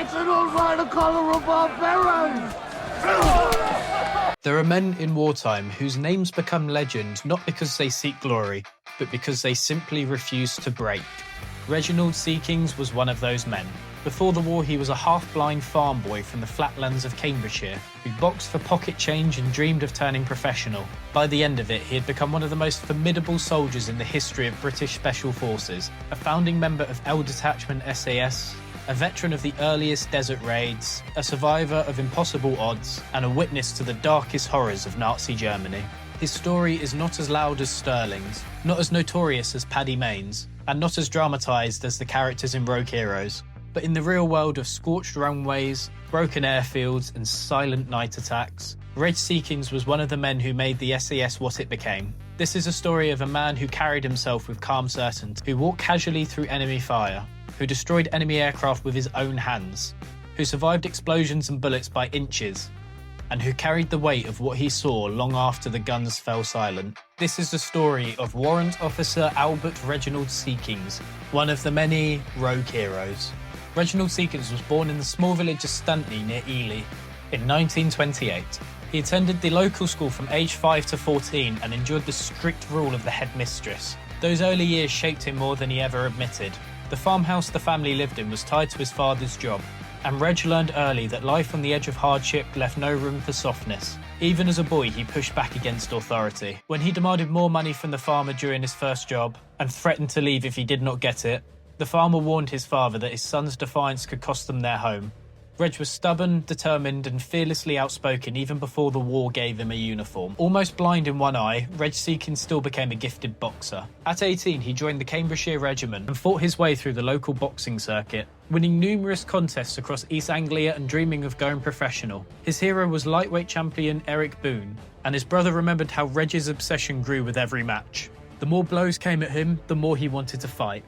Reginald by the collar of barbarians! There are men in wartime whose names become legend not because they seek glory, but because they simply refuse to break. Reginald Seekings was one of those men. Before the war, he was a half-blind farm boy from the flatlands of Cambridgeshire who boxed for pocket change and dreamed of turning professional. By the end of it, he had become one of the most formidable soldiers in the history of British Special Forces, a founding member of L Detachment SAS, a veteran of the earliest desert raids, a survivor of impossible odds, and a witness to the darkest horrors of Nazi Germany. His story is not as loud as Sterling's, not as notorious as Paddy Mayne's, and not as dramatised as the characters in Rogue Heroes. But in the real world of scorched runways, broken airfields, and silent night attacks, Reg Seekings was one of the men who made the SAS what it became. This is a story of a man who carried himself with calm certainty, who walked casually through enemy fire, who destroyed enemy aircraft with his own hands, who survived explosions and bullets by inches, and who carried the weight of what he saw long after the guns fell silent. This is the story of Warrant Officer Albert Reginald Seekings, one of the many rogue heroes. Reginald Seekings was born in the small village of Stuntney near Ely in 1928. He attended the local school from age 5 to 14 and endured the strict rule of the headmistress. Those early years shaped him more than he ever admitted. The farmhouse the family lived in was tied to his father's job, and Reg learned early that life on the edge of hardship left no room for softness. Even as a boy, he pushed back against authority. When he demanded more money from the farmer during his first job and threatened to leave if he did not get it, the farmer warned his father that his son's defiance could cost them their home. Reg was stubborn, determined, and fearlessly outspoken even before the war gave him a uniform. Almost blind in one eye, Reg Seekings still became a gifted boxer. At 18, he joined the Cambridgeshire Regiment and fought his way through the local boxing circuit, winning numerous contests across East Anglia and dreaming of going professional. His hero was lightweight champion Eric Boone, and his brother remembered how Reg's obsession grew with every match. The more blows came at him, the more he wanted to fight.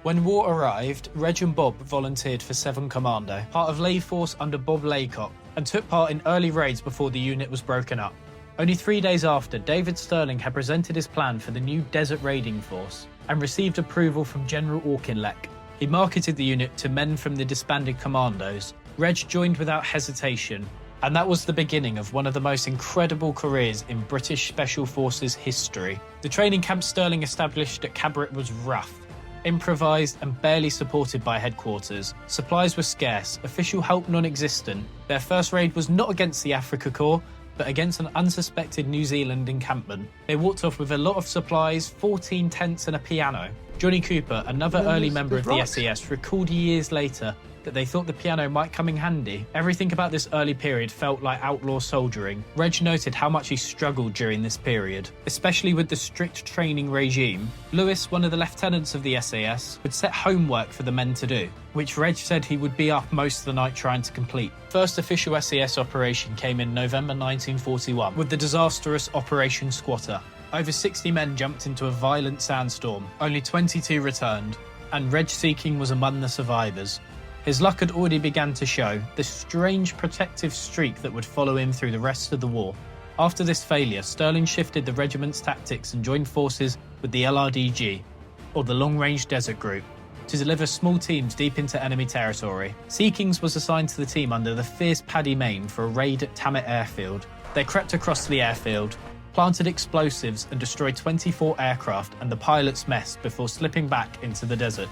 When war arrived, Reg and Bob volunteered for 7 Commando, part of Lay Force under Bob Laycock, and took part in early raids before the unit was broken up. Only 3 days after, David Sterling had presented his plan for the new Desert Raiding Force and received approval from General Auchinleck. He marketed the unit to men from the disbanded commandos. Reg joined without hesitation, and that was the beginning of one of the most incredible careers in British Special Forces history. The training camp Sterling established at Cabret was rough, improvised and barely supported by headquarters. Supplies were scarce, official help non-existent. Their first raid was not against the Afrika Korps, but against an unsuspected New Zealand encampment. They walked off with a lot of supplies, 14 tents and a piano. Johnny Cooper, another early member of the SAS, recalled years later that they thought the piano might come in handy. Everything about this early period felt like outlaw soldiering. Reg noted how much he struggled during this period, especially with the strict training regime. Lewis, one of the lieutenants of the SAS, would set homework for the men to do, which Reg said he would be up most of the night trying to complete. First official SAS operation came in November 1941 with the disastrous Operation Squatter. Over 60 men jumped into a violent sandstorm. Only 22 returned, and Reg Seeking was among the survivors. His luck had already begun to show, the strange protective streak that would follow him through the rest of the war. After this failure, Sterling shifted the regiment's tactics and joined forces with the LRDG, or the Long Range Desert Group, to deliver small teams deep into enemy territory. Seekings was assigned to the team under the fierce Paddy Mayne for a raid at Thamet Airfield. They crept across the airfield, planted explosives and destroyed 24 aircraft and the pilots' mess before slipping back into the desert.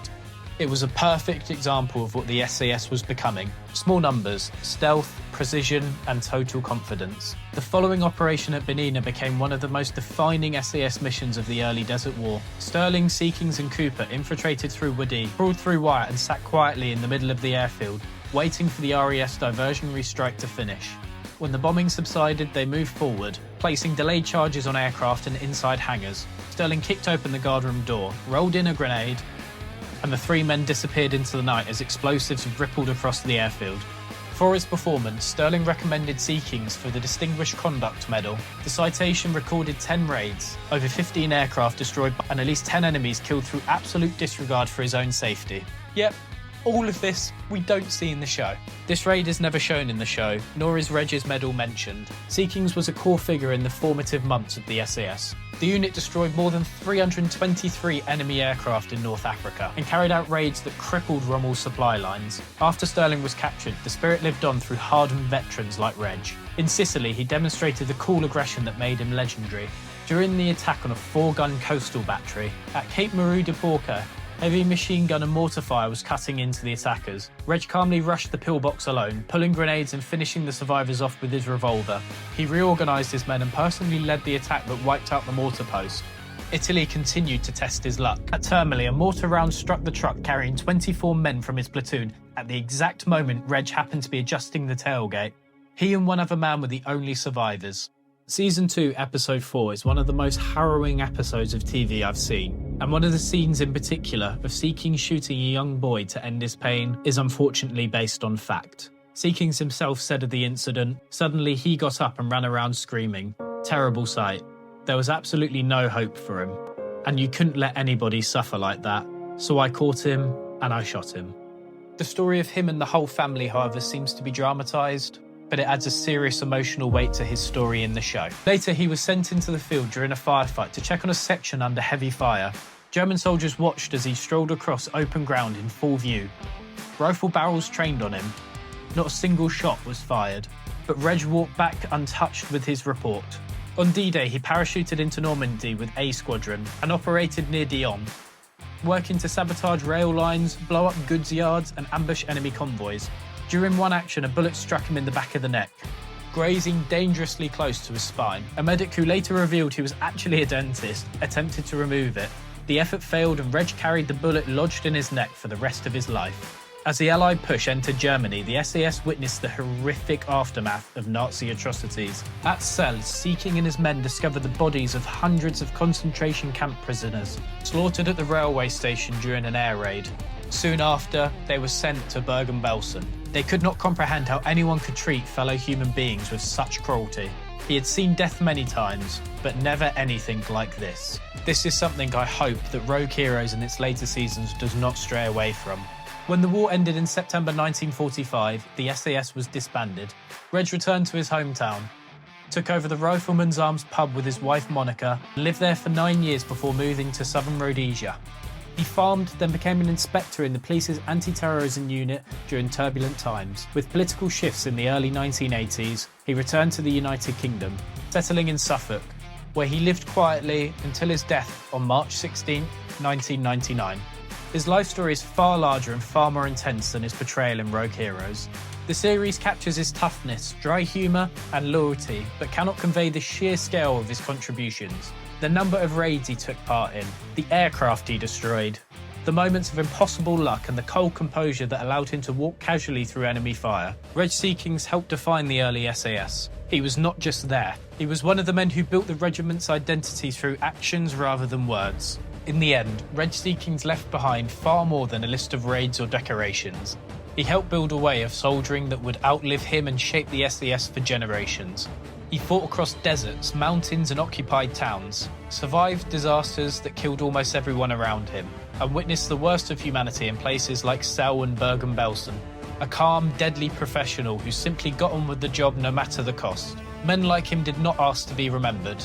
It was a perfect example of what the SAS was becoming. Small numbers, stealth, precision, and total confidence. The following operation at Benina became one of the most defining SAS missions of the early Desert War. Sterling, Seekings, and Cooper infiltrated through Woody, crawled through wire, and sat quietly in the middle of the airfield, waiting for the RAF diversionary strike to finish. When the bombing subsided, they moved forward, placing delayed charges on aircraft and inside hangars. Sterling kicked open the guardroom door, rolled in a grenade, and the 3 men disappeared into the night as explosives rippled across the airfield. For his performance, Sterling recommended Seekings for the Distinguished Conduct Medal. The citation recorded 10 raids, over 15 aircraft destroyed, and at least 10 enemies killed through absolute disregard for his own safety. Yep, All of this we don't see in the show. This raid is never shown in the show, nor is Reg's medal mentioned. Seekings was a core figure in the formative months of the SAS. The unit destroyed more than 323 enemy aircraft in North Africa and carried out raids that crippled Rommel's supply lines. After Stirling was captured, the spirit lived on through hardened veterans like Reg. In Sicily, he demonstrated the cool aggression that made him legendary. During the attack on a 4-gun coastal battery at Cape Maru de Porca, heavy machine gun and mortar fire was cutting into the attackers. Reg calmly rushed the pillbox alone, pulling grenades and finishing the survivors off with his revolver. He reorganised his men and personally led the attack that wiped out the mortar post. Italy continued to test his luck. At Termoli, a mortar round struck the truck carrying 24 men from his platoon at the exact moment Reg happened to be adjusting the tailgate. He and one other man were the only survivors. Season 2, Episode 4 is one of the most harrowing episodes of TV I've seen, and one of the scenes in particular of Seekings shooting a young boy to end his pain is unfortunately based on fact. Seekings himself said of the incident, "Suddenly he got up and ran around screaming. Terrible sight. There was absolutely no hope for him. And you couldn't let anybody suffer like that. So I caught him and I shot him." The story of him and the whole family, however, seems to be dramatised, but it adds a serious emotional weight to his story in the show. Later, he was sent into the field during a firefight to check on a section under heavy fire. German soldiers watched as he strolled across open ground in full view. Rifle barrels trained on him. Not a single shot was fired, but Reg walked back untouched with his report. On D-Day, he parachuted into Normandy with A Squadron and operated near Dijon, working to sabotage rail lines, blow up goods yards and ambush enemy convoys. During one action, a bullet struck him in the back of the neck, grazing dangerously close to his spine. A medic who later revealed he was actually a dentist attempted to remove it. The effort failed and Reg carried the bullet lodged in his neck for the rest of his life. As the Allied push entered Germany, the SAS witnessed the horrific aftermath of Nazi atrocities. At Celles, Seeking and his men discovered the bodies of hundreds of concentration camp prisoners, slaughtered at the railway station during an air raid. Soon after, they were sent to Bergen-Belsen. They could not comprehend how anyone could treat fellow human beings with such cruelty. He had seen death many times, but never anything like this. This is something I hope that Rogue Heroes in its later seasons does not stray away from. When the war ended in September 1945, the SAS was disbanded. Reg returned to his hometown, took over the Rifleman's Arms pub with his wife Monica, and lived there for 9 years before moving to southern Rhodesia. He farmed, then became an inspector in the police's anti-terrorism unit during turbulent times. With political shifts in the early 1980s, he returned to the United Kingdom, settling in Suffolk, where he lived quietly until his death on March 16, 1999. His life story is far larger and far more intense than his portrayal in Rogue Heroes. The series captures his toughness, dry humour and loyalty, but cannot convey the sheer scale of his contributions. The number of raids he took part in, the aircraft he destroyed, the moments of impossible luck and the cold composure that allowed him to walk casually through enemy fire. Reg Seekings helped define the early SAS. He was not just there. He was one of the men who built the regiment's identity through actions rather than words. In the end, Reg Seekings left behind far more than a list of raids or decorations. He helped build a way of soldiering that would outlive him and shape the SAS for generations. He fought across deserts, mountains and occupied towns, survived disasters that killed almost everyone around him, and witnessed the worst of humanity in places like Celles and Bergen-Belsen. A calm, deadly professional who simply got on with the job no matter the cost. Men like him did not ask to be remembered,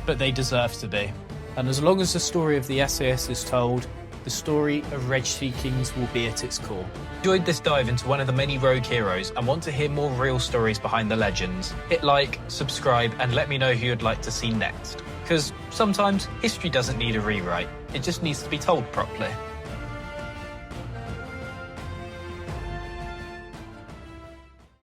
but they deserve to be. And as long as the story of the SAS is told, the story of Reg Seekings will be at its core. Enjoyed this dive into one of the many Rogue Heroes and want to hear more real stories behind the legends? Hit like, subscribe and let me know who you'd like to see next. Because sometimes history doesn't need a rewrite, it just needs to be told properly.